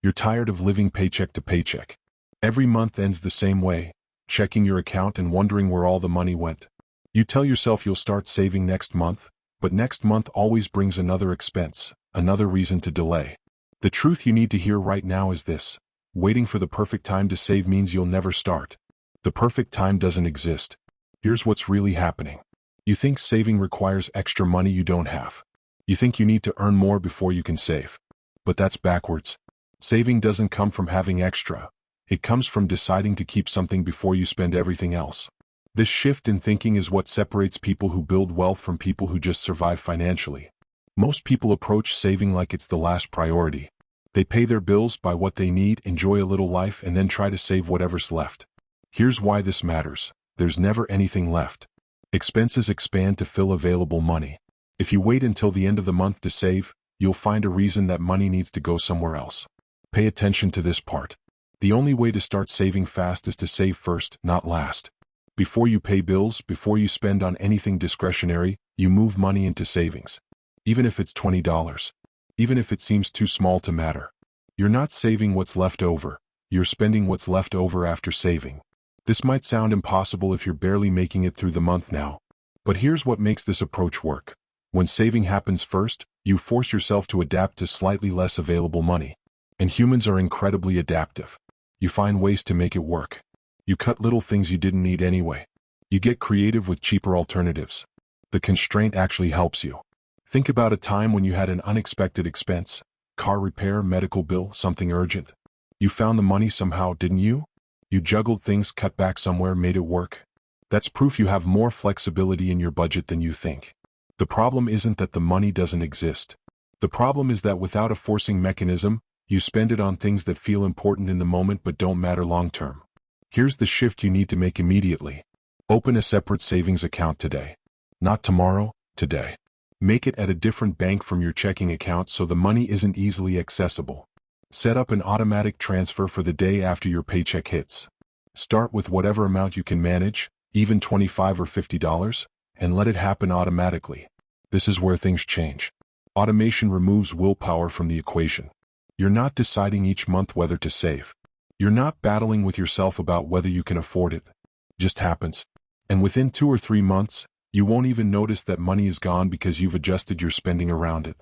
You're tired of living paycheck to paycheck. Every month ends the same way, checking your account and wondering where all the money went. You tell yourself you'll start saving next month, but next month always brings another expense, another reason to delay. The truth you need to hear right now is this: waiting for the perfect time to save means you'll never start. The perfect time doesn't exist. Here's what's really happening. You think saving requires extra money you don't have. You think you need to earn more before you can save. But that's backwards. Saving doesn't come from having extra. It comes from deciding to keep something before you spend everything else. This shift in thinking is what separates people who build wealth from people who just survive financially. Most people approach saving like it's the last priority. They pay their bills, buy what they need, enjoy a little life, and then try to save whatever's left. Here's why this matters. There's never anything left. Expenses expand to fill available money. If you wait until the end of the month to save, you'll find a reason that money needs to go somewhere else. Pay attention to this part. The only way to start saving fast is to save first, not last. Before you pay bills, before you spend on anything discretionary, you move money into savings. Even if it's $20. Even if it seems too small to matter. You're not saving what's left over. You're spending what's left over after saving. This might sound impossible if you're barely making it through the month now. But here's what makes this approach work. When saving happens first, you force yourself to adapt to slightly less available money. And humans are incredibly adaptive. You find ways to make it work. You cut little things you didn't need anyway. You get creative with cheaper alternatives. The constraint actually helps you. Think about a time when you had an unexpected expense, car repair, medical bill, something urgent. You found the money somehow, didn't you? You juggled things, cut back somewhere, made it work. That's proof you have more flexibility in your budget than you think. The problem isn't that the money doesn't exist. The problem is that without a forcing mechanism, you spend it on things that feel important in the moment but don't matter long term. Here's the shift you need to make immediately. Open a separate savings account today. Not tomorrow, today. Make it at a different bank from your checking account so the money isn't easily accessible. Set up an automatic transfer for the day after your paycheck hits. Start with whatever amount you can manage, even $25 or $50, and let it happen automatically. This is where things change. Automation removes willpower from the equation. You're not deciding each month whether to save. You're not battling with yourself about whether you can afford it. It just happens. And within 2 or 3 months, you won't even notice that money is gone because you've adjusted your spending around it.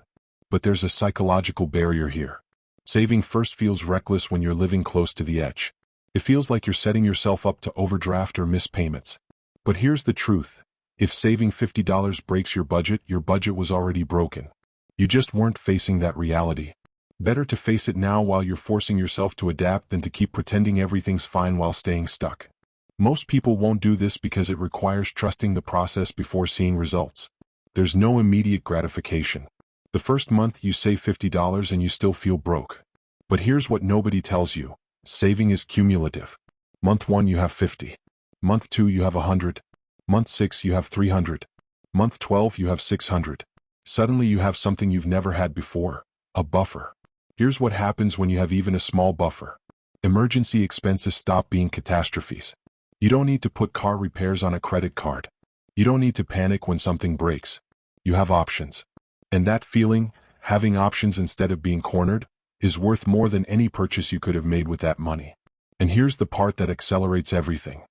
But there's a psychological barrier here. Saving first feels reckless when you're living close to the edge. It feels like you're setting yourself up to overdraft or miss payments. But here's the truth. If saving $50 breaks your budget was already broken. You just weren't facing that reality. Better to face it now while you're forcing yourself to adapt than to keep pretending everything's fine while staying stuck. Most people won't do this because it requires trusting the process before seeing results. There's no immediate gratification. The first month you save $50 and you still feel broke. But here's what nobody tells you. Saving is cumulative. Month 1 you have 50. Month 2 you have 100. Month 6 you have 300. Month 12 you have 600. Suddenly you have something you've never had before, a buffer. Here's what happens when you have even a small buffer. Emergency expenses stop being catastrophes. You don't need to put car repairs on a credit card. You don't need to panic when something breaks. You have options. And that feeling, having options instead of being cornered, is worth more than any purchase you could have made with that money. And here's the part that accelerates everything.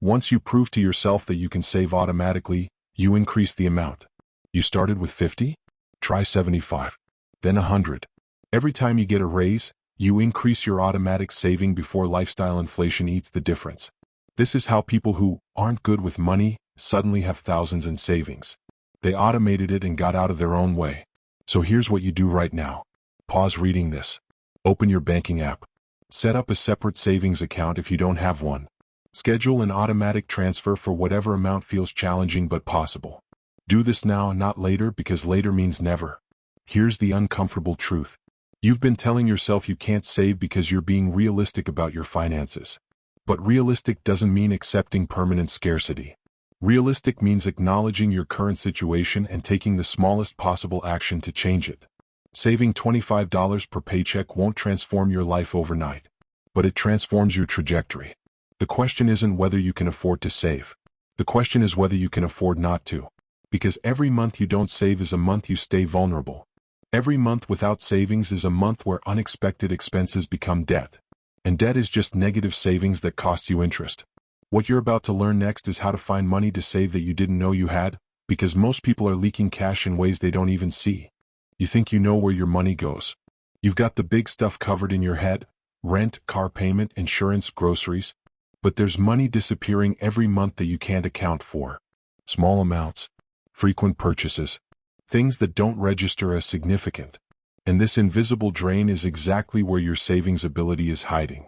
Once you prove to yourself that you can save automatically, you increase the amount. You started with 50? Try 75. Then 100. Every time you get a raise, you increase your automatic saving before lifestyle inflation eats the difference. This is how people who aren't good with money suddenly have thousands in savings. They automated it and got out of their own way. So here's what you do right now. Pause reading this. Open your banking app. Set up a separate savings account if you don't have one. Schedule an automatic transfer for whatever amount feels challenging but possible. Do this now and not later because later means never. Here's the uncomfortable truth. You've been telling yourself you can't save because you're being realistic about your finances. But realistic doesn't mean accepting permanent scarcity. Realistic means acknowledging your current situation and taking the smallest possible action to change it. Saving $25 per paycheck won't transform your life overnight, but it transforms your trajectory. The question isn't whether you can afford to save. The question is whether you can afford not to. Because every month you don't save is a month you stay vulnerable. Every month without savings is a month where unexpected expenses become debt. And debt is just negative savings that cost you interest. What you're about to learn next is how to find money to save that you didn't know you had, because most people are leaking cash in ways they don't even see. You think you know where your money goes. You've got the big stuff covered in your head: rent, car payment, insurance, groceries. But there's money disappearing every month that you can't account for. Small amounts, frequent purchases, things that don't register as significant. And this invisible drain is exactly where your savings ability is hiding.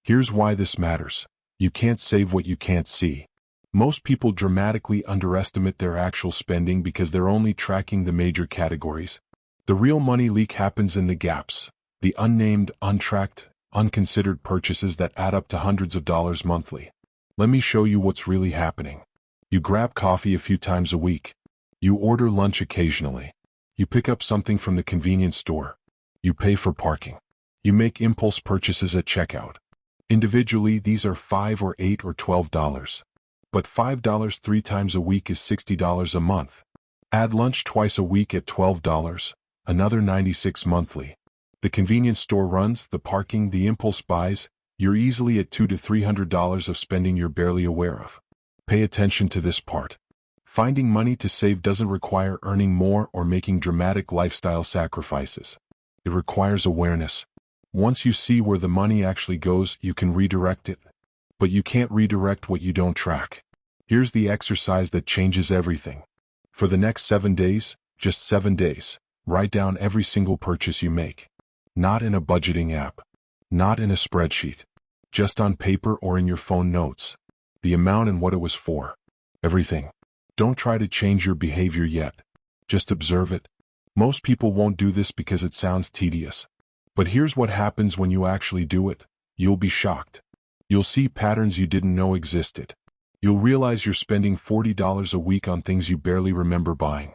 Here's why this matters. You can't save what you can't see. Most people dramatically underestimate their actual spending because they're only tracking the major categories. The real money leak happens in the gaps, the unnamed, untracked, unconsidered purchases that add up to hundreds of dollars monthly. Let me show you what's really happening. You grab coffee a few times a week. You order lunch occasionally. You pick up something from the convenience store. You pay for parking. You make impulse purchases at checkout. Individually, these are $5 or $8 or $12. But $5 3 times a week is $60 a month. Add lunch twice a week at $12, another $96 monthly. The convenience store runs, the parking, the impulse buys. You're easily at $200 to $300 of spending you're barely aware of. Pay attention to this part. Finding money to save doesn't require earning more or making dramatic lifestyle sacrifices. It requires awareness. Once you see where the money actually goes, you can redirect it. But you can't redirect what you don't track. Here's the exercise that changes everything. For the next 7 days, just 7 days, write down every single purchase you make. Not in a budgeting app. Not in a spreadsheet. Just on paper or in your phone notes. The amount and what it was for. Everything. Don't try to change your behavior yet. Just observe it. Most people won't do this because it sounds tedious. But here's what happens when you actually do it. You'll be shocked. You'll see patterns you didn't know existed. You'll realize you're spending $40 a week on things you barely remember buying.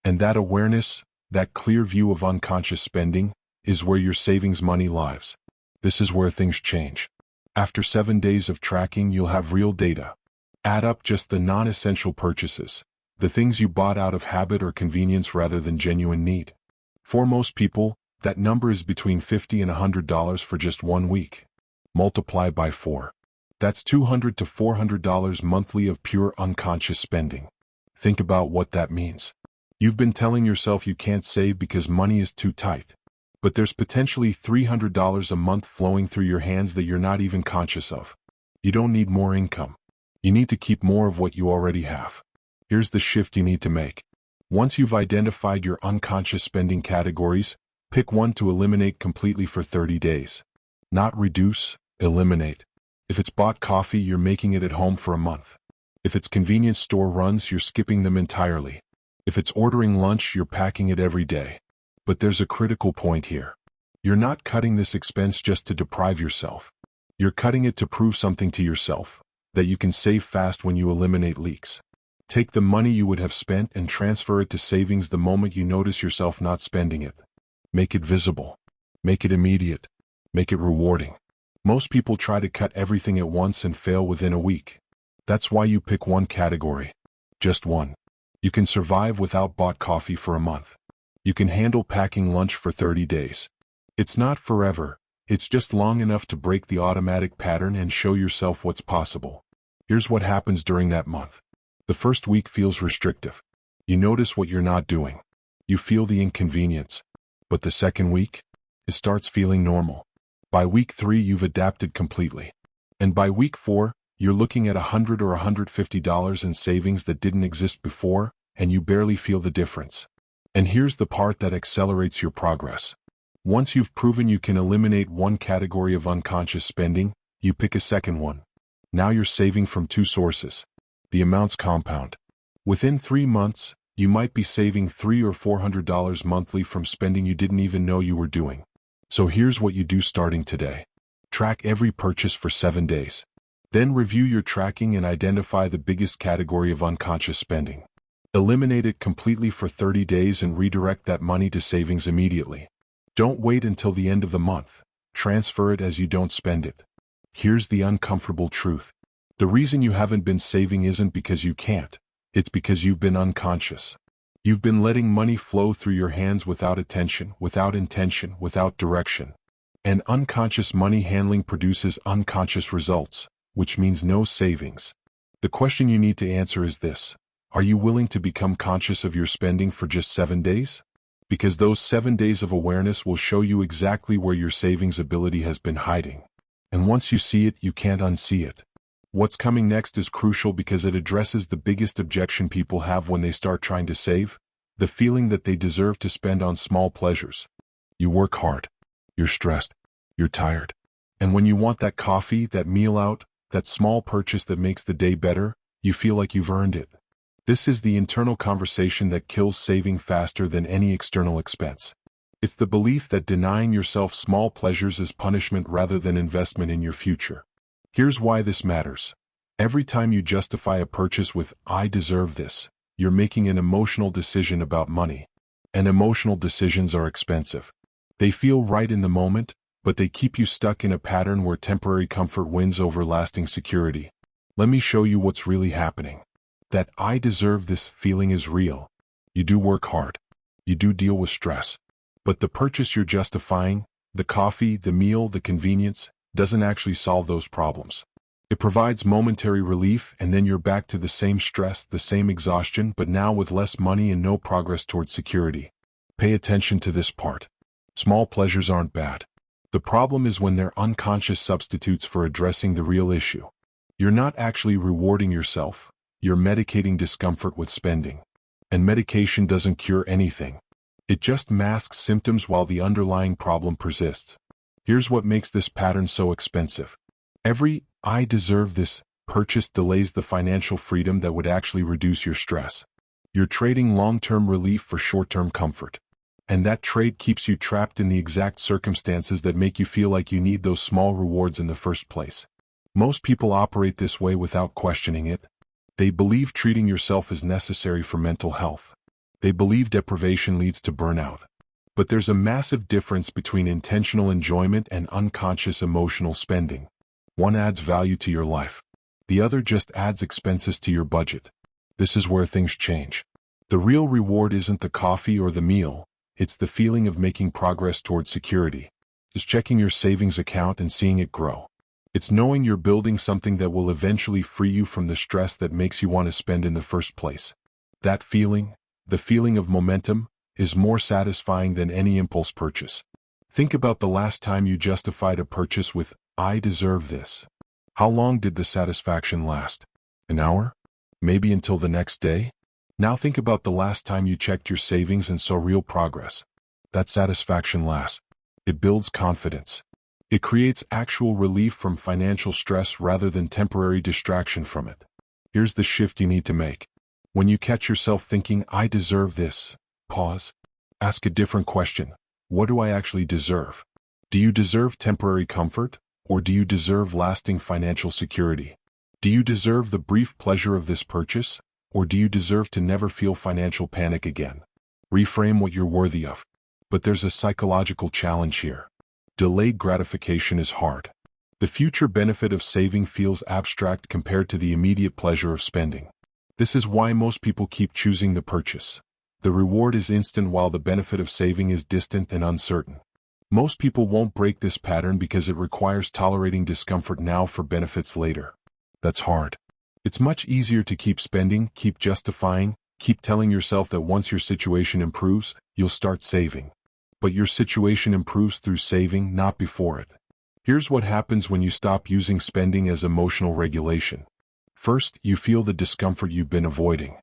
And that awareness, that clear view of unconscious spending, is where your savings money lives. This is where things change. After 7 days of tracking, you'll have real data. Add up just the non-essential purchases, the things you bought out of habit or convenience rather than genuine need. For most people, that number is between $50 and $100 for just 1 week. Multiply by 4. That's $200 to $400 monthly of pure unconscious spending. Think about what that means. You've been telling yourself you can't save because money is too tight. But there's potentially $300 a month flowing through your hands that you're not even conscious of. You don't need more income. You need to keep more of what you already have. Here's the shift you need to make. Once you've identified your unconscious spending categories, pick one to eliminate completely for 30 days. Not reduce, eliminate. If it's bought coffee, you're making it at home for a month. If it's convenience store runs, you're skipping them entirely. If it's ordering lunch, you're packing it every day. But there's a critical point here. You're not cutting this expense just to deprive yourself. You're cutting it to prove something to yourself, that you can save fast when you eliminate leaks. Take the money you would have spent and transfer it to savings the moment you notice yourself not spending it. Make it visible. Make it immediate. Make it rewarding. Most people try to cut everything at once and fail within a week. That's why you pick one category. Just one. You can survive without bought coffee for a month. You can handle packing lunch for 30 days. It's not forever. It's just long enough to break the automatic pattern and show yourself what's possible. Here's what happens during that month. The first week feels restrictive. You notice what you're not doing. You feel the inconvenience. But the second week, it starts feeling normal. By week 3, you've adapted completely. And by week 4, you're looking at $100 or $150 in savings that didn't exist before, and you barely feel the difference. And here's the part that accelerates your progress. Once you've proven you can eliminate one category of unconscious spending, you pick a second one. Now you're saving from 2 sources. The amounts compound. Within 3 months, you might be saving $300 or $400 monthly from spending you didn't even know you were doing. So here's what you do starting today. Track every purchase for 7 days. Then review your tracking and identify the biggest category of unconscious spending. Eliminate it completely for 30 days and redirect that money to savings immediately. Don't wait until the end of the month. Transfer it as you don't spend it. Here's the uncomfortable truth. The reason you haven't been saving isn't because you can't. It's because you've been unconscious. You've been letting money flow through your hands without attention, without intention, without direction. And unconscious money handling produces unconscious results, which means no savings. The question you need to answer is this: are you willing to become conscious of your spending for just 7 days? Because those 7 days of awareness will show you exactly where your savings ability has been hiding. And once you see it, you can't unsee it. What's coming next is crucial because it addresses the biggest objection people have when they start trying to save: the feeling that they deserve to spend on small pleasures. You work hard. You're stressed. You're tired. And when you want that coffee, that meal out, that small purchase that makes the day better, you feel like you've earned it. This is the internal conversation that kills saving faster than any external expense. It's the belief that denying yourself small pleasures is punishment rather than investment in your future. Here's why this matters. Every time you justify a purchase with "I deserve this," you're making an emotional decision about money. And emotional decisions are expensive. They feel right in the moment, but they keep you stuck in a pattern where temporary comfort wins over lasting security. Let me show you what's really happening. That "I deserve this" feeling is real. You do work hard. You do deal with stress. But the purchase you're justifying, the coffee, the meal, the convenience, doesn't actually solve those problems. It provides momentary relief, and then you're back to the same stress, the same exhaustion, but now with less money and no progress towards security. Pay attention to this part. Small pleasures aren't bad. The problem is when they're unconscious substitutes for addressing the real issue. You're not actually rewarding yourself. You're medicating discomfort with spending. And medication doesn't cure anything. It just masks symptoms while the underlying problem persists. Here's what makes this pattern so expensive. Every "I deserve this" purchase delays the financial freedom that would actually reduce your stress. You're trading long-term relief for short-term comfort. And that trade keeps you trapped in the exact circumstances that make you feel like you need those small rewards in the first place. Most people operate this way without questioning it. They believe treating yourself is necessary for mental health. They believe deprivation leads to burnout. But there's a massive difference between intentional enjoyment and unconscious emotional spending. One adds value to your life. The other just adds expenses to your budget. This is where things change. The real reward isn't the coffee or the meal. It's the feeling of making progress towards security. It's checking your savings account and seeing it grow. It's knowing you're building something that will eventually free you from the stress that makes you want to spend in the first place. That feeling, the feeling of momentum, is more satisfying than any impulse purchase. Think about the last time you justified a purchase with "I deserve this." How long did the satisfaction last? An hour? Maybe until the next day? Now think about the last time you checked your savings and saw real progress. That satisfaction lasts. It builds confidence. It creates actual relief from financial stress rather than temporary distraction from it. Here's the shift you need to make. When you catch yourself thinking "I deserve this," pause. Ask a different question. What do I actually deserve? Do you deserve temporary comfort, or do you deserve lasting financial security? Do you deserve the brief pleasure of this purchase, or do you deserve to never feel financial panic again? Reframe what you're worthy of. But there's a psychological challenge here. Delayed gratification is hard. The future benefit of saving feels abstract compared to the immediate pleasure of spending. This is why most people keep choosing the purchase. The reward is instant while the benefit of saving is distant and uncertain. Most people won't break this pattern because it requires tolerating discomfort now for benefits later. That's hard. It's much easier to keep spending, keep justifying, keep telling yourself that once your situation improves, you'll start saving. But your situation improves through saving, not before it. Here's what happens when you stop using spending as emotional regulation. First, you feel the discomfort you've been avoiding.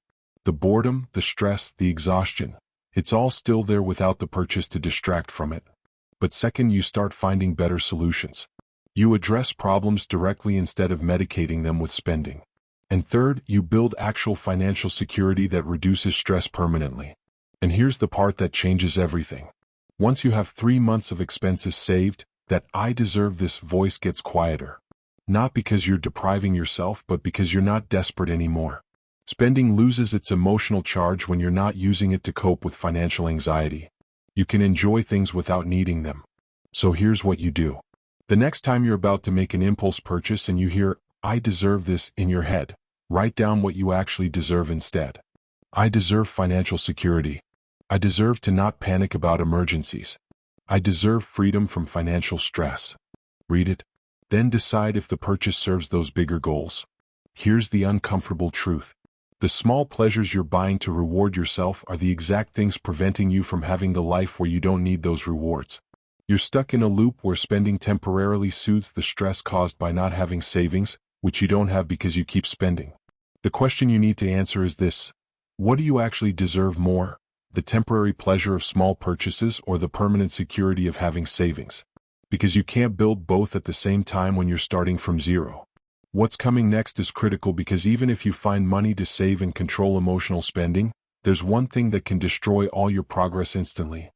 The boredom, the stress, the exhaustion. It's all still there without the purchase to distract from it. But second, you start finding better solutions. You address problems directly instead of medicating them with spending. And third, you build actual financial security that reduces stress permanently. And here's the part that changes everything. Once you have 3 months of expenses saved, that "I deserve this" voice gets quieter. Not because you're depriving yourself, but because you're not desperate anymore. Spending loses its emotional charge when you're not using it to cope with financial anxiety. You can enjoy things without needing them. So here's what you do. The next time you're about to make an impulse purchase and you hear "I deserve this" in your head, write down what you actually deserve instead. I deserve financial security. I deserve to not panic about emergencies. I deserve freedom from financial stress. Read it. Then decide if the purchase serves those bigger goals. Here's the uncomfortable truth. The small pleasures you're buying to reward yourself are the exact things preventing you from having the life where you don't need those rewards. You're stuck in a loop where spending temporarily soothes the stress caused by not having savings, which you don't have because you keep spending. The question you need to answer is this: what do you actually deserve more? The temporary pleasure of small purchases or the permanent security of having savings? Because you can't build both at the same time when you're starting from zero. What's coming next is critical because even if you find money to save and control emotional spending, there's one thing that can destroy all your progress instantly.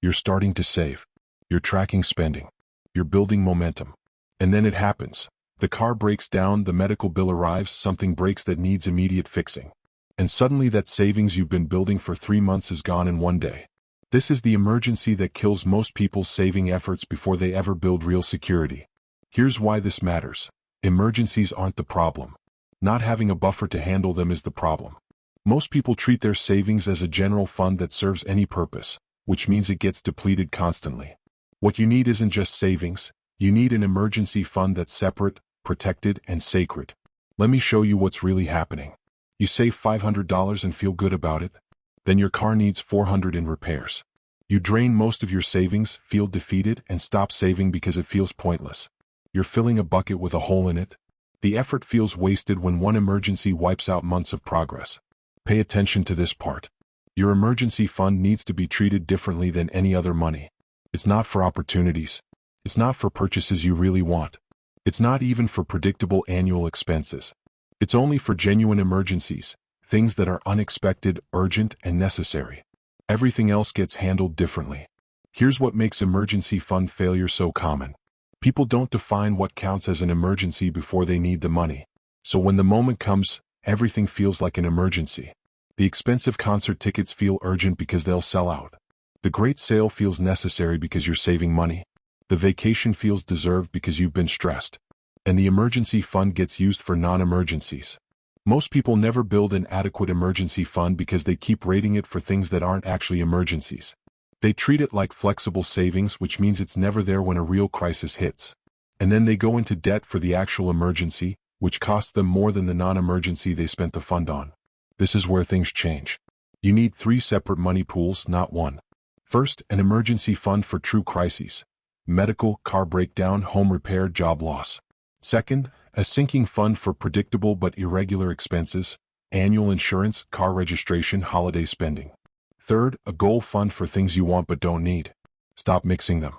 You're starting to save. You're tracking spending. You're building momentum. And then it happens. The car breaks down, the medical bill arrives, something breaks that needs immediate fixing. And suddenly that savings you've been building for 3 months is gone in one day. This is the emergency that kills most people's saving efforts before they ever build real security. Here's why this matters. Emergencies aren't the problem. Not having a buffer to handle them is the problem. Most people treat their savings as a general fund that serves any purpose, which means it gets depleted constantly. What you need isn't just savings, you need an emergency fund that's separate, protected, and sacred. Let me show you what's really happening. You save $500 and feel good about it. Then your car needs $400 in repairs. You drain most of your savings, feel defeated, and stop saving because it feels pointless. You're filling a bucket with a hole in it. The effort feels wasted when one emergency wipes out months of progress. Pay attention to this part. Your emergency fund needs to be treated differently than any other money. It's not for opportunities. It's not for purchases you really want. It's not even for predictable annual expenses. It's only for genuine emergencies, things that are unexpected, urgent, and necessary. Everything else gets handled differently. Here's what makes emergency fund failure so common. People don't define what counts as an emergency before they need the money. So when the moment comes, everything feels like an emergency. The expensive concert tickets feel urgent because they'll sell out. The great sale feels necessary because you're saving money. The vacation feels deserved because you've been stressed. And the emergency fund gets used for non-emergencies. Most people never build an adequate emergency fund because they keep rating it for things that aren't actually emergencies. They treat it like flexible savings, which means it's never there when a real crisis hits. And then they go into debt for the actual emergency, which costs them more than the non-emergency they spent the fund on. This is where things change. You need 3 separate money pools, not one. First, an emergency fund for true crises. Medical, car breakdown, home repair, job loss. Second, a sinking fund for predictable but irregular expenses, annual insurance, car registration, holiday spending. Third, a goal fund for things you want but don't need. Stop mixing them.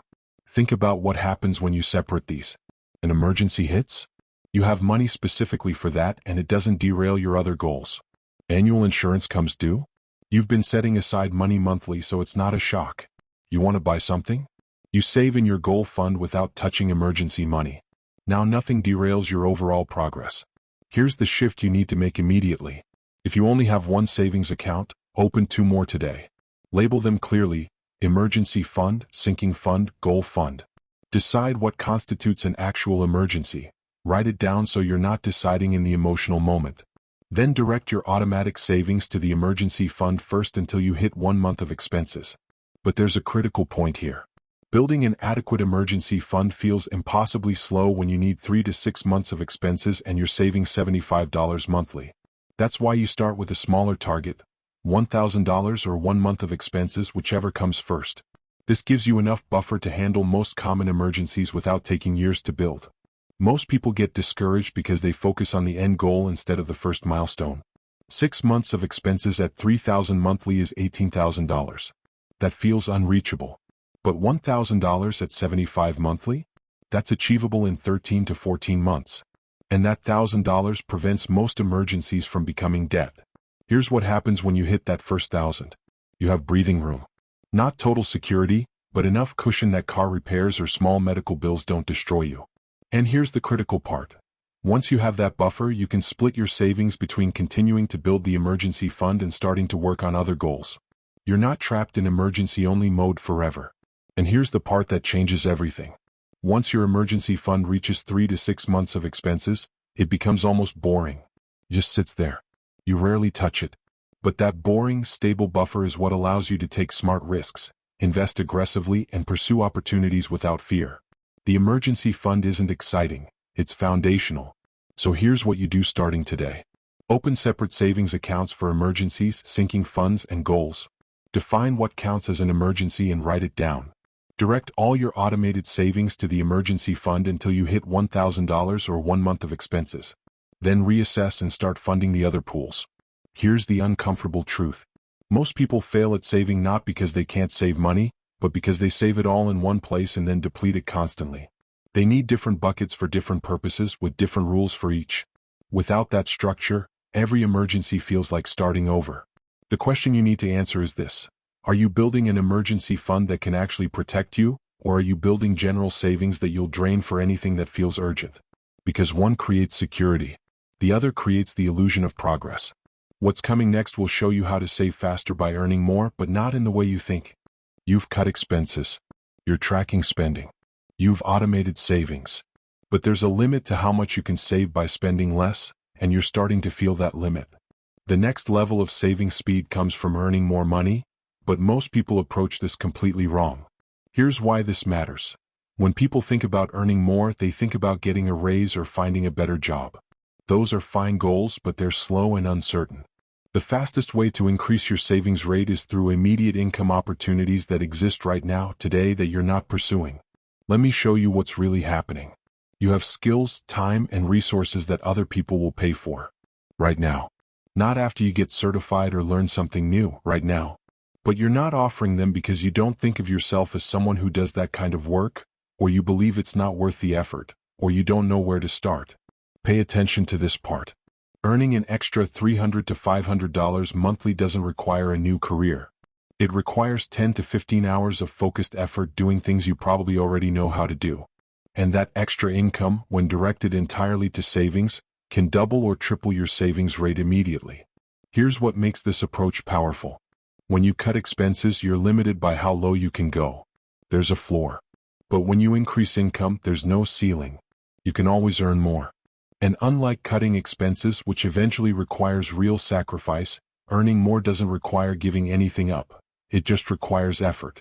Think about what happens when you separate these. An emergency hits? You have money specifically for that and it doesn't derail your other goals. Annual insurance comes due? You've been setting aside money monthly so it's not a shock. You want to buy something? You save in your goal fund without touching emergency money. Now nothing derails your overall progress. Here's the shift you need to make immediately. If you only have one savings account, open 2 more today. Label them clearly: emergency fund, sinking fund, goal fund. Decide what constitutes an actual emergency. Write it down so you're not deciding in the emotional moment. Then direct your automatic savings to the emergency fund first until you hit 1 month of expenses. But there's a critical point here. Building an adequate emergency fund feels impossibly slow when you need 3 to 6 months of expenses and you're saving $75 monthly. That's why you start with a smaller target, $1,000 or 1 month of expenses, whichever comes first. This gives you enough buffer to handle most common emergencies without taking years to build. Most people get discouraged because they focus on the end goal instead of the first milestone. 6 months of expenses at $3,000 monthly is $18,000. That feels unreachable. But $1,000 at $75 monthly? That's achievable in 13 to 14 months. And that $1,000 prevents most emergencies from becoming debt. Here's what happens when you hit that first 1,000. You have breathing room. Not total security, but enough cushion that car repairs or small medical bills don't destroy you. And here's the critical part. Once you have that buffer, you can split your savings between continuing to build the emergency fund and starting to work on other goals. You're not trapped in emergency-only mode forever. And here's the part that changes everything. Once your emergency fund reaches 3 to 6 months of expenses, it becomes almost boring. It just sits there. You rarely touch it. But that boring, stable buffer is what allows you to take smart risks, invest aggressively, and pursue opportunities without fear. The emergency fund isn't exciting, it's foundational. So here's what you do starting today. Open separate savings accounts for emergencies, sinking funds, and goals. Define what counts as an emergency and write it down. Direct all your automated savings to the emergency fund until you hit $1,000 or 1 month of expenses. Then reassess and start funding the other pools. Here's the uncomfortable truth. Most people fail at saving not because they can't save money, but because they save it all in one place and then deplete it constantly. They need different buckets for different purposes with different rules for each. Without that structure, every emergency feels like starting over. The question you need to answer is this. Are you building an emergency fund that can actually protect you, or are you building general savings that you'll drain for anything that feels urgent? Because one creates security. The other creates the illusion of progress. What's coming next will show you how to save faster by earning more, but not in the way you think. You've cut expenses. You're tracking spending. You've automated savings. But there's a limit to how much you can save by spending less, and you're starting to feel that limit. The next level of saving speed comes from earning more money, but most people approach this completely wrong. Here's why this matters. When people think about earning more, they think about getting a raise or finding a better job. Those are fine goals, but they're slow and uncertain. The fastest way to increase your savings rate is through immediate income opportunities that exist right now, today, that you're not pursuing. Let me show you what's really happening. You have skills, time, and resources that other people will pay for. Right now. Not after you get certified or learn something new, right now. But you're not offering them because you don't think of yourself as someone who does that kind of work, or you believe it's not worth the effort, or you don't know where to start. Pay attention to this part. Earning an extra $300 to $500 monthly doesn't require a new career. It requires 10 to 15 hours of focused effort doing things you probably already know how to do. And that extra income, when directed entirely to savings, can double or triple your savings rate immediately. Here's what makes this approach powerful. When you cut expenses, you're limited by how low you can go. There's a floor. But when you increase income, there's no ceiling. You can always earn more. And unlike cutting expenses, which eventually requires real sacrifice, earning more doesn't require giving anything up. It just requires effort.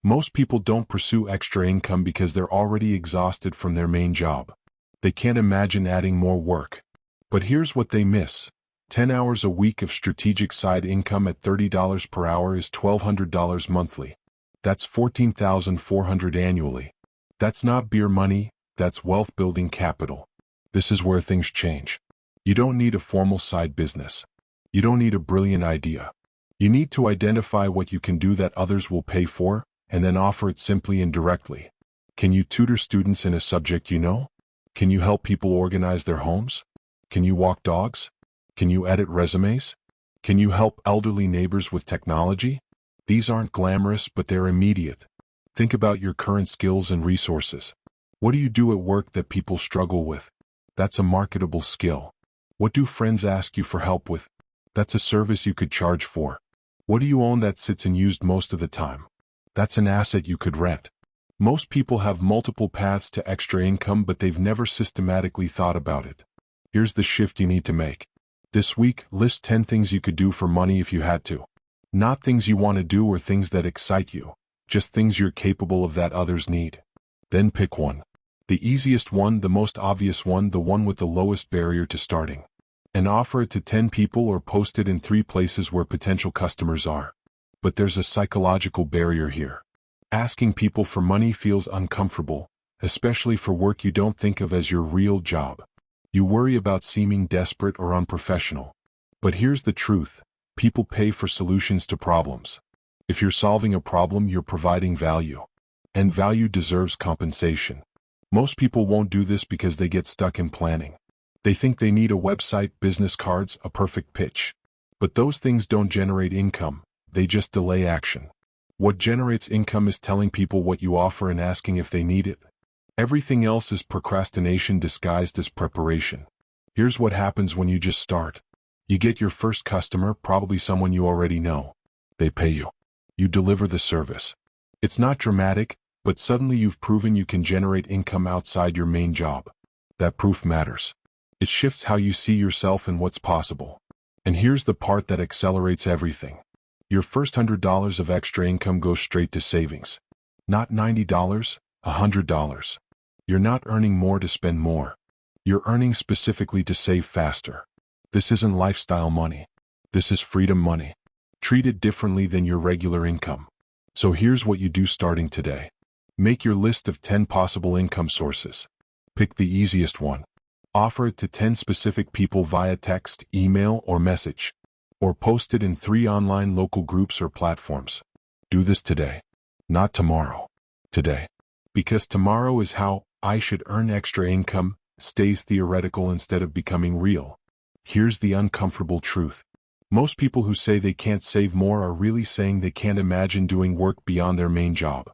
Most people don't pursue extra income because they're already exhausted from their main job. They can't imagine adding more work. But here's what they miss. 10 hours a week of strategic side income at $30 per hour is $1,200 monthly. That's $14,400 annually. That's not beer money, that's wealth building capital. This is where things change. You don't need a formal side business. You don't need a brilliant idea. You need to identify what you can do that others will pay for, and then offer it simply and directly. Can you tutor students in a subject you know? Can you help people organize their homes? Can you walk dogs? Can you edit resumes? Can you help elderly neighbors with technology? These aren't glamorous, but they're immediate. Think about your current skills and resources. What do you do at work that people struggle with? That's a marketable skill. What do friends ask you for help with? That's a service you could charge for. What do you own that sits unused most of the time? That's an asset you could rent. Most people have multiple paths to extra income, but they've never systematically thought about it. Here's the shift you need to make. This week, list 10 things you could do for money if you had to. Not things you want to do or things that excite you, just things you're capable of that others need. Then pick one. The easiest one, the most obvious one, the one with the lowest barrier to starting. And offer it to 10 people or post it in 3 places where potential customers are. But there's a psychological barrier here. Asking people for money feels uncomfortable, especially for work you don't think of as your real job. You worry about seeming desperate or unprofessional. But here's the truth. People pay for solutions to problems. If you're solving a problem, you're providing value. And value deserves compensation. Most people won't do this because they get stuck in planning. They think they need a website, business cards, a perfect pitch. But those things don't generate income, they just delay action. What generates income is telling people what you offer and asking if they need it. Everything else is procrastination disguised as preparation. Here's what happens when you just start. You get your first customer, probably someone you already know. They pay you. You deliver the service. It's not dramatic, but suddenly you've proven you can generate income outside your main job. That proof matters. It shifts how you see yourself and what's possible. And here's the part that accelerates everything. Your first $100 of extra income goes straight to savings. Not $90, $100. You're not earning more to spend more. You're earning specifically to save faster. This isn't lifestyle money. This is freedom money. Treat it differently than your regular income. So here's what you do starting today. Make your list of 10 possible income sources. Pick the easiest one. Offer it to 10 specific people via text, email, or message. Or post it in 3 online local groups or platforms. Do this today. Not tomorrow. Today. Because tomorrow is how I should earn extra income stays theoretical instead of becoming real. Here's the uncomfortable truth. Most people who say they can't save more are really saying they can't imagine doing work beyond their main job.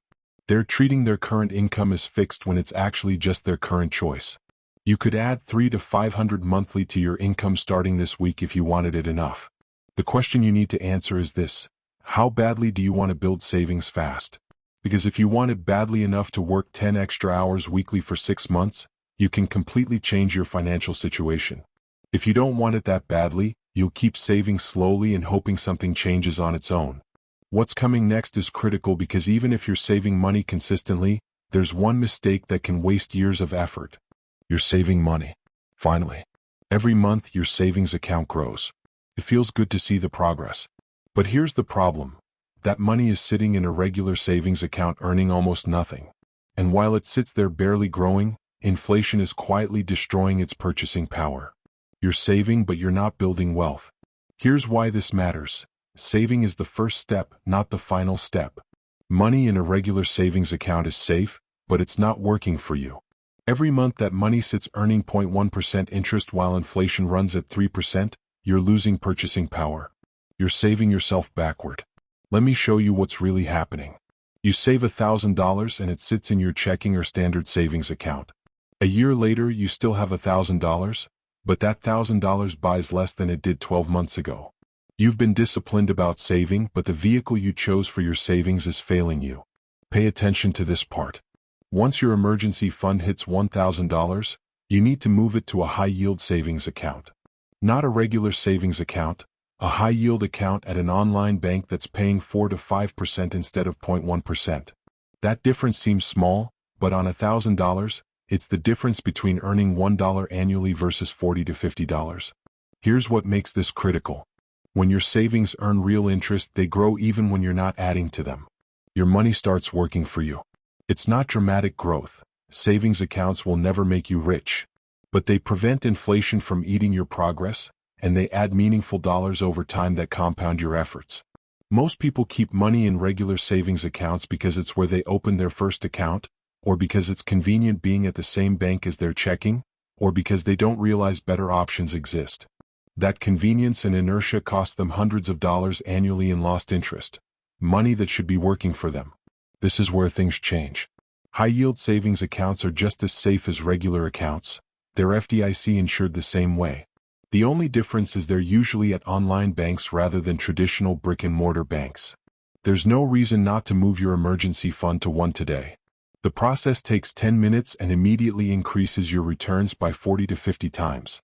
They're treating their current income as fixed when it's actually just their current choice. You could add $300 to $500 monthly to your income starting this week if you wanted it enough. The question you need to answer is this: how badly do you want to build savings fast? Because if you want it badly enough to work 10 extra hours weekly for 6 months, you can completely change your financial situation. If you don't want it that badly, you'll keep saving slowly and hoping something changes on its own. What's coming next is critical because even if you're saving money consistently, there's one mistake that can waste years of effort. You're saving money. Finally. Every month your savings account grows. It feels good to see the progress. But here's the problem. That money is sitting in a regular savings account earning almost nothing. And while it sits there barely growing, inflation is quietly destroying its purchasing power. You're saving, but you're not building wealth. Here's why this matters. Saving is the first step, not the final step. Money in a regular savings account is safe, but it's not working for you. Every month that money sits earning 0.1% interest while inflation runs at 3%, you're losing purchasing power. You're saving yourself backward. Let me show you what's really happening. You save $1,000 and it sits in your checking or standard savings account. A year later you still have $1,000, but that $1,000 buys less than it did 12 months ago. You've been disciplined about saving, but the vehicle you chose for your savings is failing you. Pay attention to this part. Once your emergency fund hits $1,000, you need to move it to a high-yield savings account. Not a regular savings account, a high-yield account at an online bank that's paying 4 to 5% instead of 0.1%. That difference seems small, but on $1,000, it's the difference between earning $1 annually versus $40 to $50. Here's what makes this critical. When your savings earn real interest, they grow even when you're not adding to them. Your money starts working for you. It's not dramatic growth. Savings accounts will never make you rich. But they prevent inflation from eating your progress, and they add meaningful dollars over time that compound your efforts. Most people keep money in regular savings accounts because it's where they opened their first account, or because it's convenient being at the same bank as their checking, or because they don't realize better options exist. That convenience and inertia cost them hundreds of dollars annually in lost interest, money that should be working for them. This is where things change. High-yield savings accounts are just as safe as regular accounts. They're FDIC insured the same way. The only difference is they're usually at online banks rather than traditional brick-and-mortar banks. There's no reason not to move your emergency fund to one today. The process takes 10 minutes and immediately increases your returns by 40 to 50 times.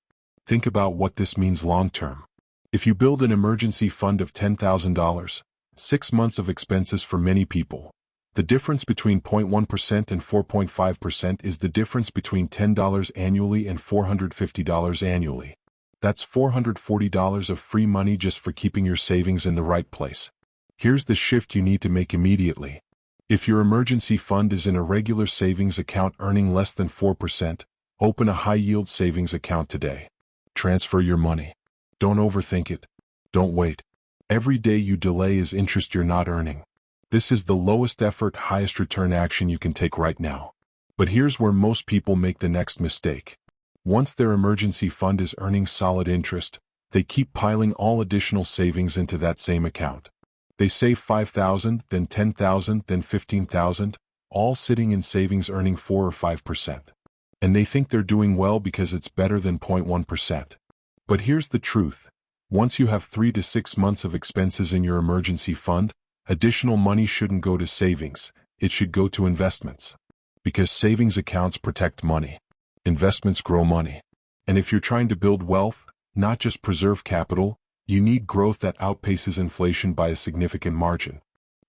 Think about what this means long-term. If you build an emergency fund of $10,000, 6 months of expenses for many people, the difference between 0.1% and 4.5% is the difference between $10 annually and $450 annually. That's $440 of free money just for keeping your savings in the right place. Here's the shift you need to make immediately. If your emergency fund is in a regular savings account earning less than 4%, open a high-yield savings account today. Transfer your money. Don't overthink it. Don't wait. Every day you delay is interest you're not earning. This is the lowest effort, highest return action you can take right now. But here's where most people make the next mistake. Once their emergency fund is earning solid interest, they keep piling all additional savings into that same account. They save $5,000, then $10,000, then $15,000, all sitting in savings earning 4 or 5%. And they think they're doing well because it's better than 0.1%. But here's the truth. Once you have 3 to 6 months of expenses in your emergency fund, additional money shouldn't go to savings, it should go to investments. Because savings accounts protect money. Investments grow money. And if you're trying to build wealth, not just preserve capital, You need growth that outpaces inflation by a significant margin.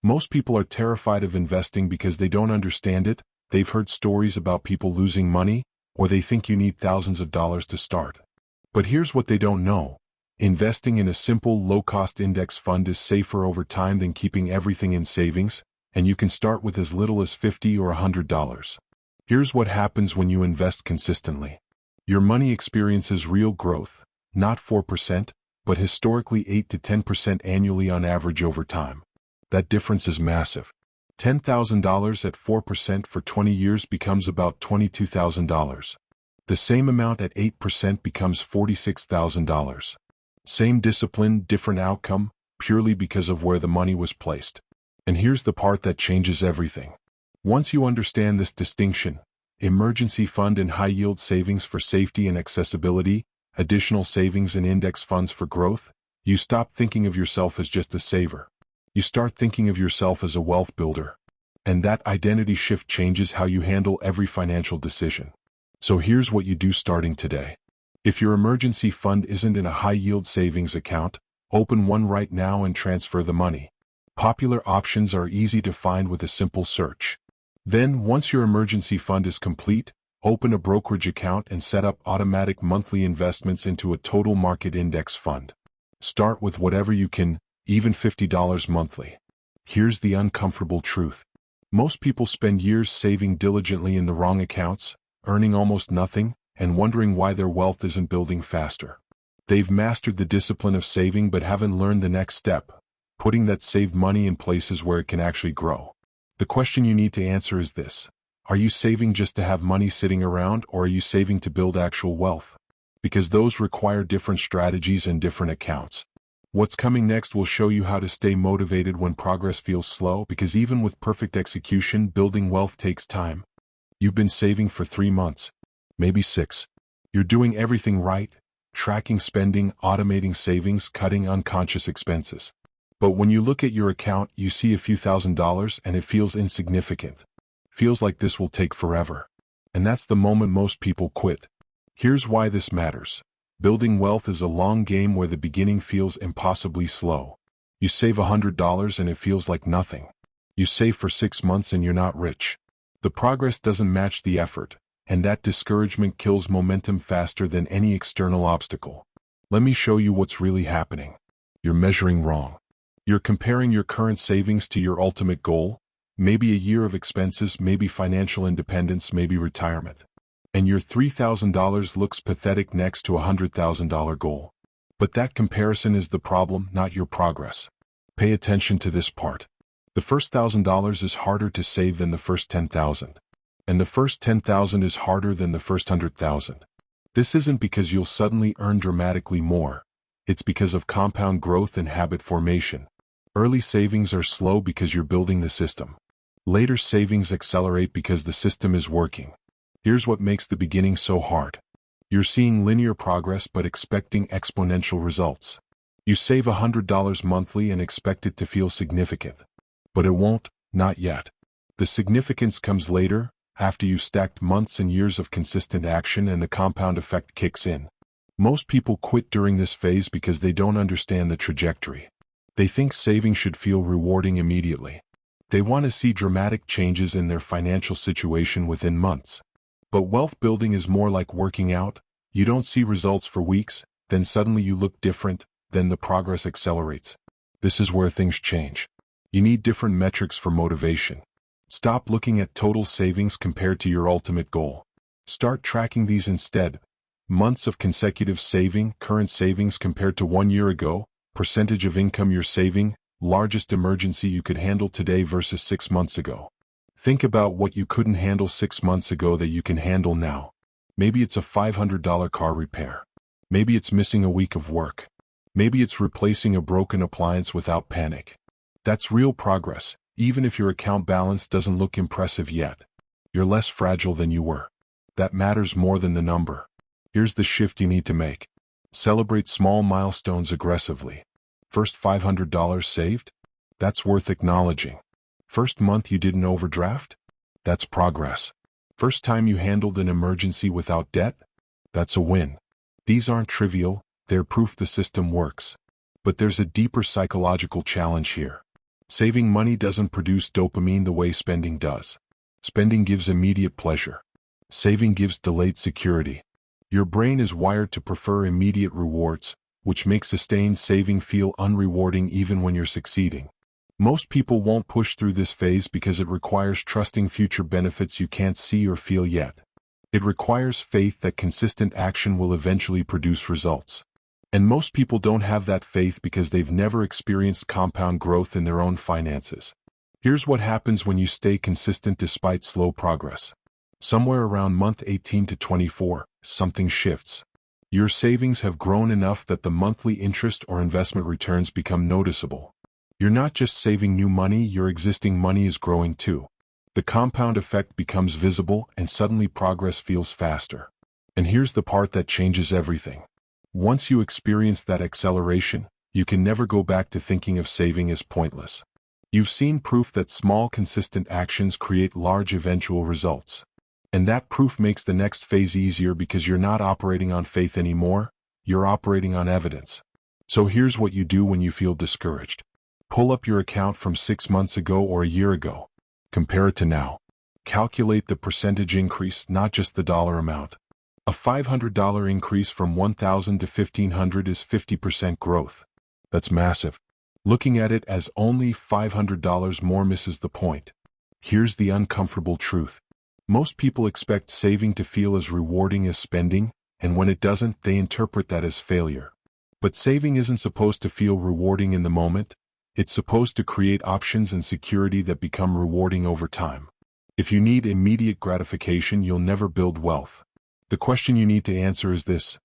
Most people are terrified of investing because they don't understand it. They've heard stories about people losing money, or they think you need thousands of dollars to start. But here's what they don't know. Investing in a simple, low-cost index fund is safer over time than keeping everything in savings, and you can start with as little as $50 or $100. Here's what happens when you invest consistently. Your money experiences real growth, not 4%, but historically 8 to 10% annually on average over time. That difference is massive. $10,000 at 4% for 20 years becomes about $22,000. The same amount at 8% becomes $46,000. Same discipline, different outcome, purely because of where the money was placed. And here's the part that changes everything. Once you understand this distinction, emergency fund and high-yield savings for safety and accessibility, additional savings and index funds for growth, you stop thinking of yourself as just a saver. You start thinking of yourself as a wealth builder. And that identity shift changes how you handle every financial decision. So here's what you do starting today. If your emergency fund isn't in a high-yield savings account, open one right now and transfer the money. Popular options are easy to find with a simple search. Then, once your emergency fund is complete, open a brokerage account and set up automatic monthly investments into a total market index fund. Start with whatever you can, even $50 monthly. Here's the uncomfortable truth. Most people spend years saving diligently in the wrong accounts, earning almost nothing, and wondering why their wealth isn't building faster. They've mastered the discipline of saving but haven't learned the next step, putting that saved money in places where it can actually grow. The question you need to answer is this: are you saving just to have money sitting around, or are you saving to build actual wealth? Because those require different strategies and different accounts. What's coming next will show you how to stay motivated when progress feels slow, because even with perfect execution, building wealth takes time. You've been saving for 3 months, maybe 6. You're doing everything right, tracking spending, automating savings, cutting unconscious expenses. But when you look at your account, you see a few $1,000s and it feels insignificant. Feels like this will take forever. And that's the moment most people quit. Here's why this matters. Building wealth is a long game where the beginning feels impossibly slow. You save $100 and it feels like nothing. You save for 6 months and you're not rich. The progress doesn't match the effort, and that discouragement kills momentum faster than any external obstacle. Let me show you what's really happening. You're measuring wrong. You're comparing your current savings to your ultimate goal, maybe a year of expenses, maybe financial independence, maybe retirement. And your $3,000 looks pathetic next to a $100,000 goal. But that comparison is the problem, not your progress. Pay attention to this part. The first $1,000 is harder to save than the first $10,000. And the first $10,000 is harder than the first $100,000. This isn't because you'll suddenly earn dramatically more. It's because of compound growth and habit formation. Early savings are slow because you're building the system. Later savings accelerate because the system is working. Here's what makes the beginning so hard. You're seeing linear progress but expecting exponential results. You save $100 monthly and expect it to feel significant. But it won't, not yet. The significance comes later, after you've stacked months and years of consistent action and the compound effect kicks in. Most people quit during this phase because they don't understand the trajectory. They think saving should feel rewarding immediately. They want to see dramatic changes in their financial situation within months. But wealth building is more like working out. You don't see results for weeks, then suddenly you look different, then the progress accelerates. This is where things change. You need different metrics for motivation. Stop looking at total savings compared to your ultimate goal. Start tracking these instead. Months of consecutive saving, current savings compared to 1 year ago, percentage of income you're saving, largest emergency you could handle today versus 6 months ago. Think about what you couldn't handle 6 months ago that you can handle now. Maybe it's a $500 car repair. Maybe it's missing a week of work. Maybe it's replacing a broken appliance without panic. That's real progress, even if your account balance doesn't look impressive yet. You're less fragile than you were. That matters more than the number. Here's the shift you need to make. Celebrate small milestones aggressively. First $500 saved? That's worth acknowledging. First month you didn't overdraft? That's progress. First time you handled an emergency without debt? That's a win. These aren't trivial, they're proof the system works. But there's a deeper psychological challenge here. Saving money doesn't produce dopamine the way spending does. Spending gives immediate pleasure. Saving gives delayed security. Your brain is wired to prefer immediate rewards, which makes sustained saving feel unrewarding even when you're succeeding. Most people won't push through this phase because it requires trusting future benefits you can't see or feel yet. It requires faith that consistent action will eventually produce results. And most people don't have that faith because they've never experienced compound growth in their own finances. Here's what happens when you stay consistent despite slow progress. Somewhere around month 18 to 24, something shifts. Your savings have grown enough that the monthly interest or investment returns become noticeable. You're not just saving new money, your existing money is growing too. The compound effect becomes visible and suddenly progress feels faster. And here's the part that changes everything. Once you experience that acceleration, you can never go back to thinking of saving as pointless. You've seen proof that small, consistent actions create large eventual results. And that proof makes the next phase easier because you're not operating on faith anymore, you're operating on evidence. So here's what you do when you feel discouraged. Pull up your account from 6 months ago or a year ago. Compare it to now. Calculate the percentage increase, not just the dollar amount. A $500 increase from $1,000 to $1,500 is 50% growth. That's massive. Looking at it as only $500 more misses the point. Here's the uncomfortable truth. Most people expect saving to feel as rewarding as spending, and when it doesn't, they interpret that as failure. But saving isn't supposed to feel rewarding in the moment. It's supposed to create options and security that become rewarding over time. If you need immediate gratification, you'll never build wealth. The question you need to answer is this: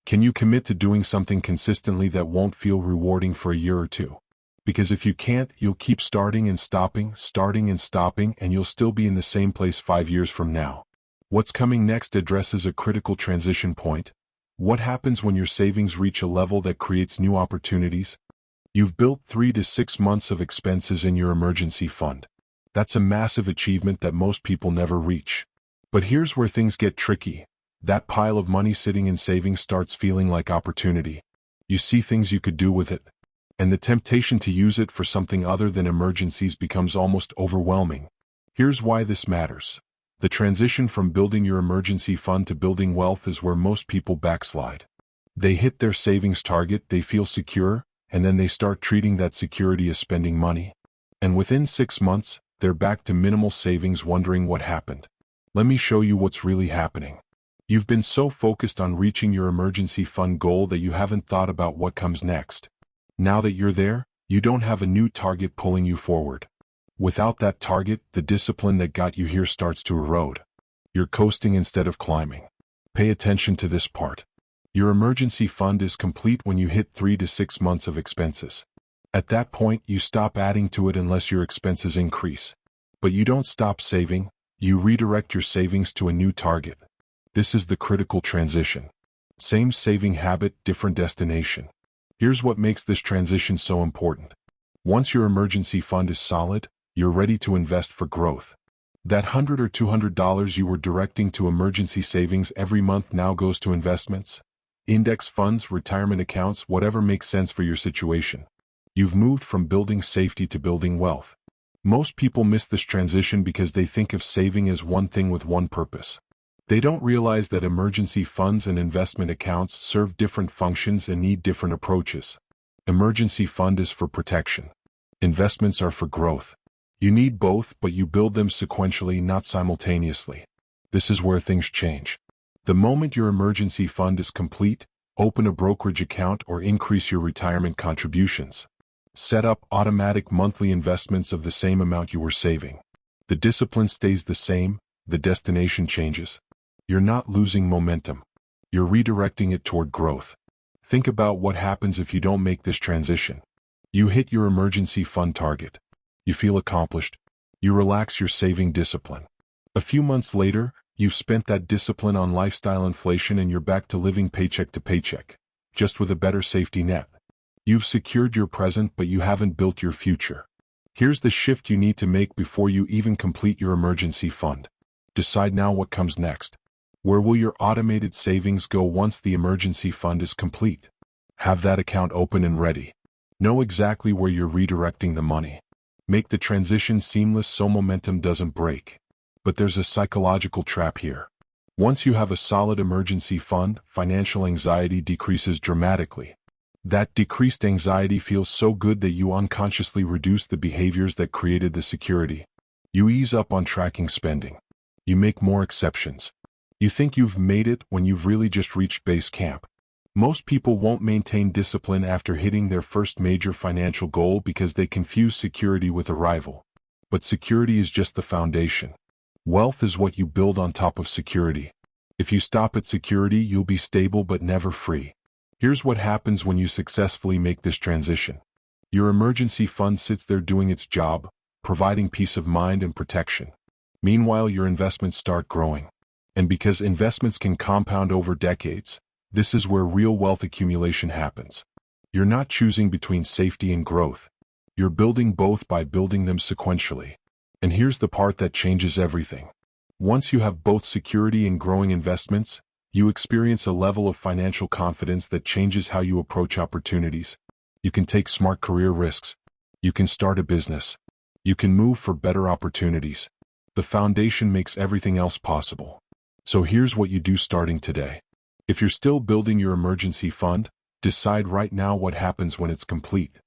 can you commit to doing something consistently that won't feel rewarding for a year or two? Because if you can't, you'll keep starting and stopping, and you'll still be in the same place 5 years from now. What's coming next addresses a critical transition point. What happens when your savings reach a level that creates new opportunities? You've built 3 to 6 months of expenses in your emergency fund. That's a massive achievement that most people never reach. But here's where things get tricky. That pile of money sitting in savings starts feeling like opportunity. You see things you could do with it. And the temptation to use it for something other than emergencies becomes almost overwhelming. Here's why this matters. The transition from building your emergency fund to building wealth is where most people backslide. They hit their savings target, they feel secure, and then they start treating that security as spending money. And within 6 months, they're back to minimal savings, wondering what happened. Let me show you what's really happening. You've been so focused on reaching your emergency fund goal that you haven't thought about what comes next. Now that you're there, you don't have a new target pulling you forward. Without that target, the discipline that got you here starts to erode. You're coasting instead of climbing. Pay attention to this part. Your emergency fund is complete when you hit 3 to 6 months of expenses. At that point, you stop adding to it unless your expenses increase. But you don't stop saving, you redirect your savings to a new target. This is the critical transition. Same saving habit, different destination. Here's what makes this transition so important. Once your emergency fund is solid, you're ready to invest for growth. That $100 or $200 you were directing to emergency savings every month now goes to investments, index funds, retirement accounts, whatever makes sense for your situation. You've moved from building safety to building wealth. Most people miss this transition because they think of saving as one thing with one purpose. They don't realize that emergency funds and investment accounts serve different functions and need different approaches. Emergency fund is for protection. Investments are for growth. You need both, but you build them sequentially, not simultaneously. This is where things change. The moment your emergency fund is complete, open a brokerage account or increase your retirement contributions. Set up automatic monthly investments of the same amount you were saving. The discipline stays the same, the destination changes. You're not losing momentum. You're redirecting it toward growth. Think about what happens if you don't make this transition. You hit your emergency fund target. You feel accomplished. You relax your saving discipline. A few months later, you've spent that discipline on lifestyle inflation and you're back to living paycheck to paycheck, just with a better safety net. You've secured your present, but you haven't built your future. Here's the shift you need to make before you even complete your emergency fund. Decide now what comes next. Where will your automated savings go once the emergency fund is complete? Have that account open and ready. Know exactly where you're redirecting the money. Make the transition seamless so momentum doesn't break. But there's a psychological trap here. Once you have a solid emergency fund, financial anxiety decreases dramatically. That decreased anxiety feels so good that you unconsciously reduce the behaviors that created the security. You ease up on tracking spending. You make more exceptions. You think you've made it when you've really just reached base camp. Most people won't maintain discipline after hitting their first major financial goal because they confuse security with arrival. But security is just the foundation. Wealth is what you build on top of security. If you stop at security, you'll be stable but never free. Here's what happens when you successfully make this transition. Your emergency fund sits there doing its job, providing peace of mind and protection. Meanwhile, your investments start growing. And because investments can compound over decades, this is where real wealth accumulation happens. You're not choosing between safety and growth. You're building both by building them sequentially. And here's the part that changes everything. Once you have both security and growing investments, you experience a level of financial confidence that changes how you approach opportunities. You can take smart career risks. You can start a business. You can move for better opportunities. The foundation makes everything else possible. So here's what you do starting today. If you're still building your emergency fund, decide right now what happens when it's complete.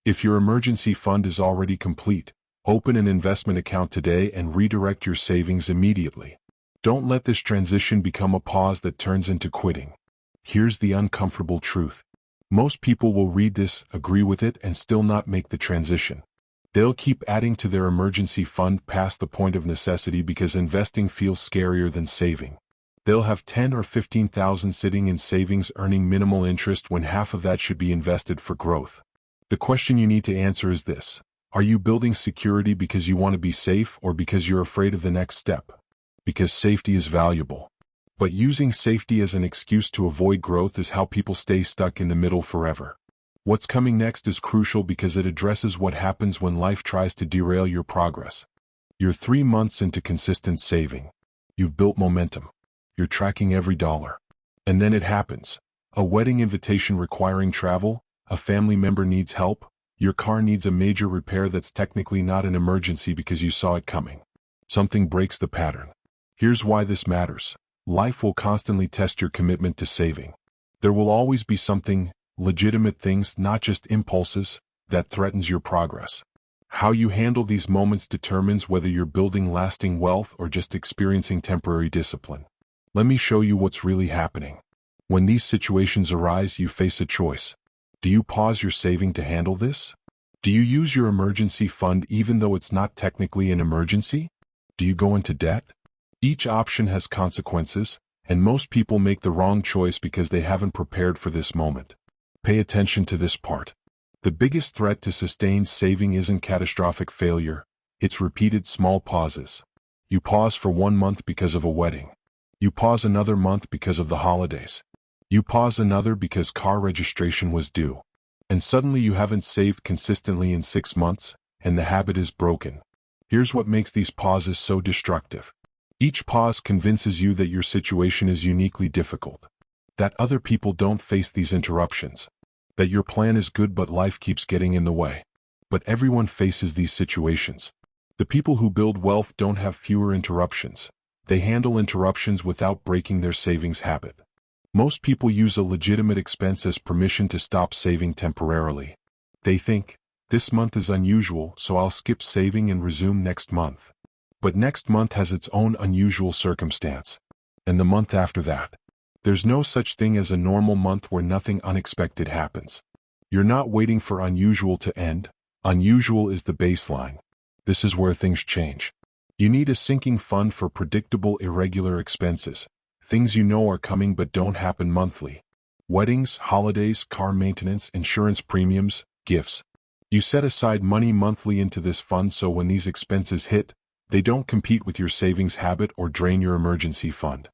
If your emergency fund is already complete, open an investment account today and redirect your savings immediately. Don't let this transition become a pause that turns into quitting. Here's the uncomfortable truth. Most people will read this, agree with it, and still not make the transition. They'll keep adding to their emergency fund past the point of necessity because investing feels scarier than saving. They'll have 10 or 15,000 sitting in savings earning minimal interest when half of that should be invested for growth. The question you need to answer is this. Are you building security because you want to be safe or because you're afraid of the next step? Because safety is valuable. But using safety as an excuse to avoid growth is how people stay stuck in the middle forever. What's coming next is crucial because it addresses what happens when life tries to derail your progress. You're 3 months into consistent saving. You've built momentum. You're tracking every dollar. And then it happens. A wedding invitation requiring travel, a family member needs help, your car needs a major repair that's technically not an emergency because you saw it coming. Something breaks the pattern. Here's why this matters. Life will constantly test your commitment to saving. There will always be something, legitimate things, not just impulses, that threatens your progress. How you handle these moments determines whether you're building lasting wealth or just experiencing temporary discipline. Let me show you what's really happening. When these situations arise, you face a choice. Do you pause your saving to handle this? Do you use your emergency fund even though it's not technically an emergency? Do you go into debt? Each option has consequences, and most people make the wrong choice because they haven't prepared for this moment. Pay attention to this part. The biggest threat to sustained saving isn't catastrophic failure, it's repeated small pauses. You pause for 1 month because of a wedding. You pause another month because of the holidays. You pause another because car registration was due. And suddenly you haven't saved consistently in 6 months, and the habit is broken. Here's what makes these pauses so destructive. Each pause convinces you that your situation is uniquely difficult, that other people don't face these interruptions, that your plan is good but life keeps getting in the way. But everyone faces these situations. The people who build wealth don't have fewer interruptions. They handle interruptions without breaking their savings habit. Most people use a legitimate expense as permission to stop saving temporarily. They think, this month is unusual, so I'll skip saving and resume next month. But next month has its own unusual circumstance. And the month after that. There's no such thing as a normal month where nothing unexpected happens. You're not waiting for unusual to end. Unusual is the baseline. This is where things change. You need a sinking fund for predictable, irregular expenses. Things you know are coming but don't happen monthly. Weddings, holidays, car maintenance, insurance premiums, gifts. You set aside money monthly into this fund so when these expenses hit, they don't compete with your savings habit or drain your emergency fund.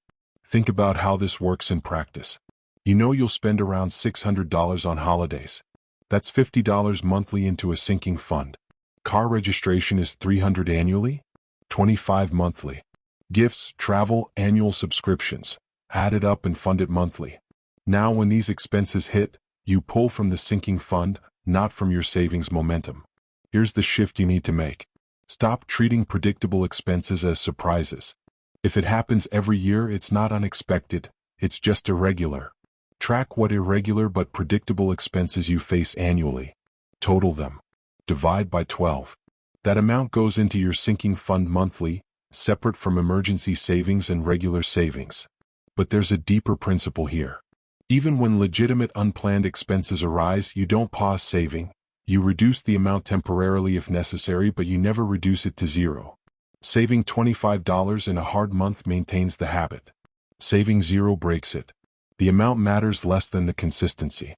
Think about how this works in practice. You know you'll spend around $600 on holidays. That's $50 monthly into a sinking fund. Car registration is $300 annually? $25 monthly. Gifts, travel, annual subscriptions. Add it up and fund it monthly. Now when these expenses hit, you pull from the sinking fund, not from your savings momentum. Here's the shift you need to make. Stop treating predictable expenses as surprises. If it happens every year, it's not unexpected, it's just irregular. Track what irregular but predictable expenses you face annually. Total them. Divide by 12. That amount goes into your sinking fund monthly, separate from emergency savings and regular savings. But there's a deeper principle here. Even when legitimate unplanned expenses arise, you don't pause saving. You reduce the amount temporarily if necessary, but you never reduce it to zero. Saving $25 in a hard month maintains the habit. Saving zero breaks it. The amount matters less than the consistency.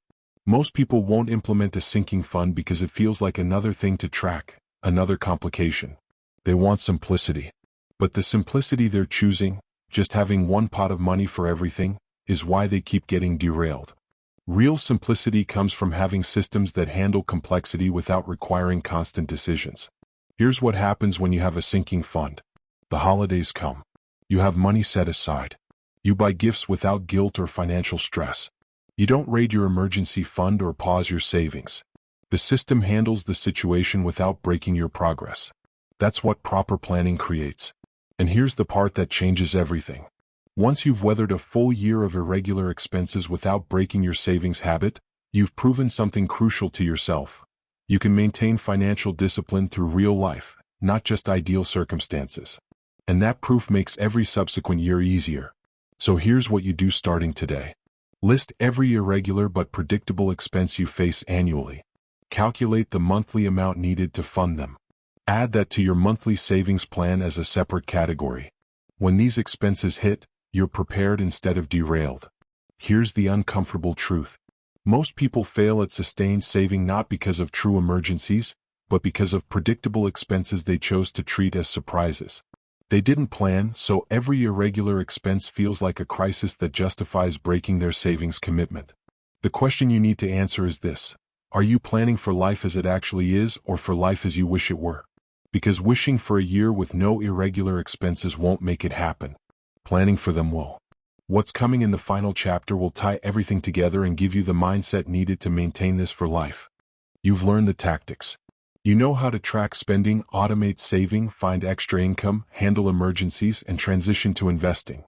Most people won't implement a sinking fund because it feels like another thing to track, another complication. They want simplicity. But the simplicity they're choosing, just having one pot of money for everything, is why they keep getting derailed. Real simplicity comes from having systems that handle complexity without requiring constant decisions. Here's what happens when you have a sinking fund. The holidays come. You have money set aside. You buy gifts without guilt or financial stress. You don't raid your emergency fund or pause your savings. The system handles the situation without breaking your progress. That's what proper planning creates. And here's the part that changes everything. Once you've weathered a full year of irregular expenses without breaking your savings habit, you've proven something crucial to yourself. You can maintain financial discipline through real life, not just ideal circumstances. And that proof makes every subsequent year easier. So here's what you do starting today. List every irregular but predictable expense you face annually. Calculate the monthly amount needed to fund them. Add that to your monthly savings plan as a separate category. When these expenses hit, you're prepared instead of derailed. Here's the uncomfortable truth. Most people fail at sustained saving not because of true emergencies, but because of predictable expenses they chose to treat as surprises. They didn't plan, so every irregular expense feels like a crisis that justifies breaking their savings commitment. The question you need to answer is this: are you planning for life as it actually is, or for life as you wish it were? Because wishing for a year with no irregular expenses won't make it happen. Planning for them will. What's coming in the final chapter will tie everything together and give you the mindset needed to maintain this for life. You've learned the tactics. You know how to track spending, automate saving, find extra income, handle emergencies, and transition to investing.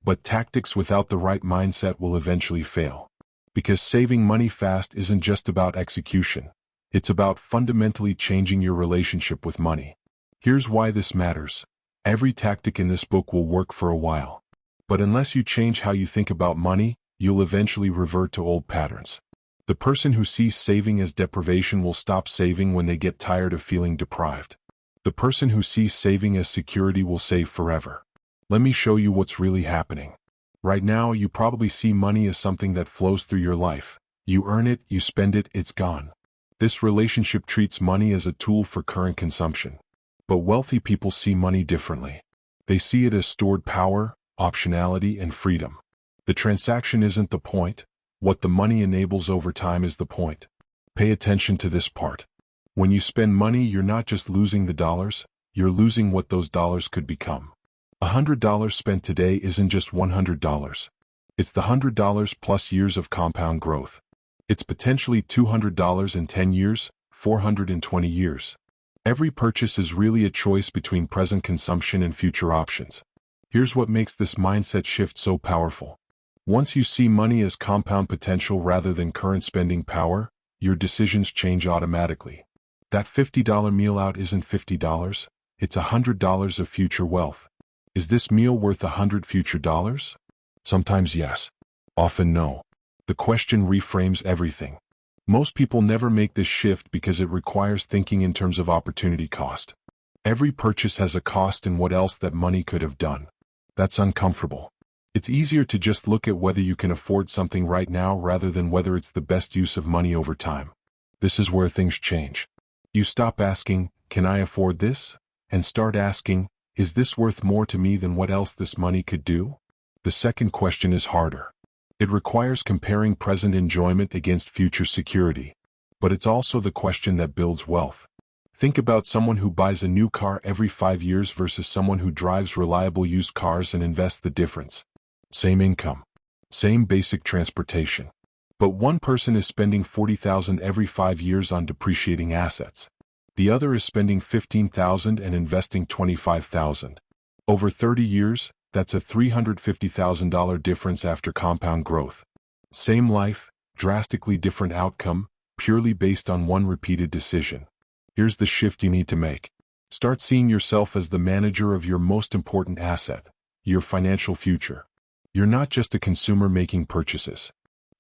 But tactics without the right mindset will eventually fail. Because saving money fast isn't just about execution. It's about fundamentally changing your relationship with money. Here's why this matters. Every tactic in this book will work for a while. But unless you change how you think about money, you'll eventually revert to old patterns. The person who sees saving as deprivation will stop saving when they get tired of feeling deprived. The person who sees saving as security will save forever. Let me show you what's really happening. Right now, you probably see money as something that flows through your life. You earn it, you spend it, it's gone. This relationship treats money as a tool for current consumption. But wealthy people see money differently. They see it as stored power, optionality, and freedom. The transaction isn't the point. What the money enables over time is the point. Pay attention to this part. When you spend money, you're not just losing the dollars, you're losing what those dollars could become. $100 spent today isn't just $100. It's the $100 plus years of compound growth. It's potentially $200 in 10 years, 420 years. Every purchase is really a choice between present consumption and future options. Here's what makes this mindset shift so powerful. Once you see money as compound potential rather than current spending power, your decisions change automatically. That $50 meal out isn't $50, it's $100 of future wealth. Is this meal worth 100 future dollars? Sometimes yes. Often no. The question reframes everything. Most people never make this shift because it requires thinking in terms of opportunity cost. Every purchase has a cost and what else that money could have done. That's uncomfortable. It's easier to just look at whether you can afford something right now rather than whether it's the best use of money over time. This is where things change. You stop asking, "Can I afford this?" and start asking, "Is this worth more to me than what else this money could do?" The second question is harder. It requires comparing present enjoyment against future security. But it's also the question that builds wealth. Think about someone who buys a new car every 5 years versus someone who drives reliable used cars and invests the difference. Same income. Same basic transportation. But one person is spending $40,000 every 5 years on depreciating assets. The other is spending $15,000 and investing $25,000. Over 30 years, that's a $350,000 difference after compound growth. Same life, drastically different outcome, purely based on one repeated decision. Here's the shift you need to make. Start seeing yourself as the manager of your most important asset, your financial future. You're not just a consumer making purchases.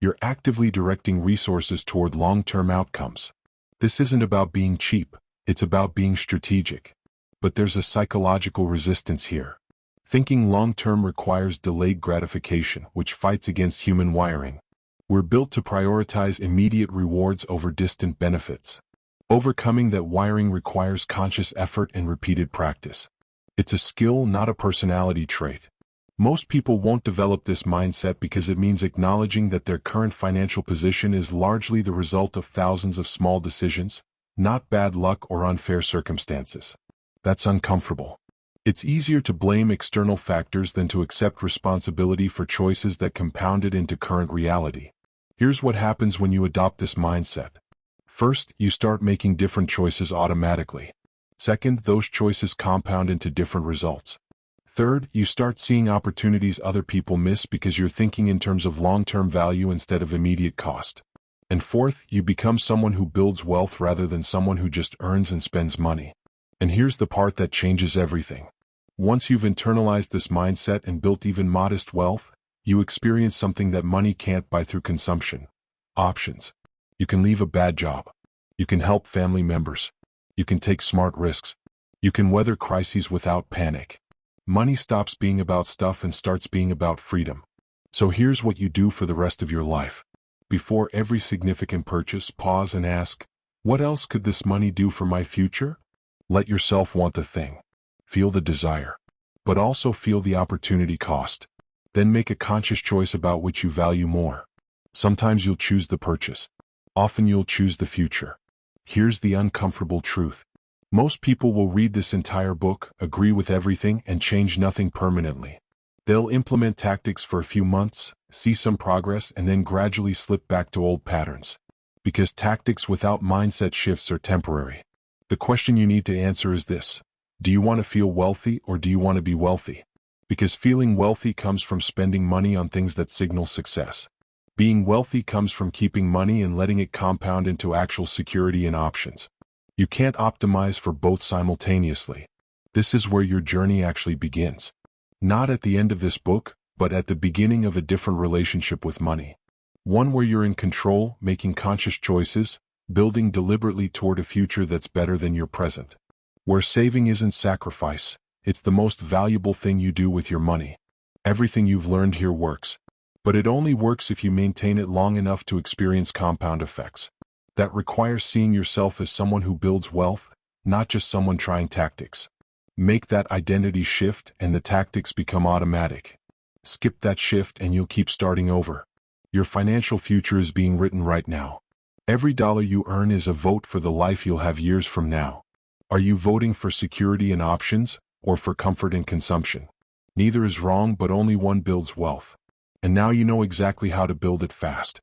You're actively directing resources toward long-term outcomes. This isn't about being cheap, it's about being strategic. But there's a psychological resistance here. Thinking long-term requires delayed gratification, which fights against human wiring. We're built to prioritize immediate rewards over distant benefits. Overcoming that wiring requires conscious effort and repeated practice. It's a skill, not a personality trait. Most people won't develop this mindset because it means acknowledging that their current financial position is largely the result of thousands of small decisions, not bad luck or unfair circumstances. That's uncomfortable. It's easier to blame external factors than to accept responsibility for choices that compounded into current reality. Here's what happens when you adopt this mindset. First, you start making different choices automatically. Second, those choices compound into different results. Third, you start seeing opportunities other people miss because you're thinking in terms of long-term value instead of immediate cost. And fourth, you become someone who builds wealth rather than someone who just earns and spends money. And here's the part that changes everything. Once you've internalized this mindset and built even modest wealth, you experience something that money can't buy through consumption. Options. You can leave a bad job. You can help family members. You can take smart risks. You can weather crises without panic. Money stops being about stuff and starts being about freedom. So here's what you do for the rest of your life. Before every significant purchase, pause and ask, what else could this money do for my future? Let yourself want the thing. Feel the desire. But also feel the opportunity cost. Then make a conscious choice about which you value more. Sometimes you'll choose the purchase. Often you'll choose the future. Here's the uncomfortable truth. Most people will read this entire book, agree with everything, and change nothing permanently. They'll implement tactics for a few months, see some progress, and then gradually slip back to old patterns. Because tactics without mindset shifts are temporary. The question you need to answer is this: do you want to feel wealthy or do you want to be wealthy? Because feeling wealthy comes from spending money on things that signal success. Being wealthy comes from keeping money and letting it compound into actual security and options. You can't optimize for both simultaneously. This is where your journey actually begins. Not at the end of this book, but at the beginning of a different relationship with money. One where you're in control, making conscious choices, building deliberately toward a future that's better than your present. Where saving isn't sacrifice, it's the most valuable thing you do with your money. Everything you've learned here works. But it only works if you maintain it long enough to experience compound effects. That requires seeing yourself as someone who builds wealth, not just someone trying tactics. Make that identity shift and the tactics become automatic. Skip that shift and you'll keep starting over. Your financial future is being written right now. Every dollar you earn is a vote for the life you'll have years from now. Are you voting for security and options, or for comfort and consumption? Neither is wrong, but only one builds wealth. And now you know exactly how to build it fast.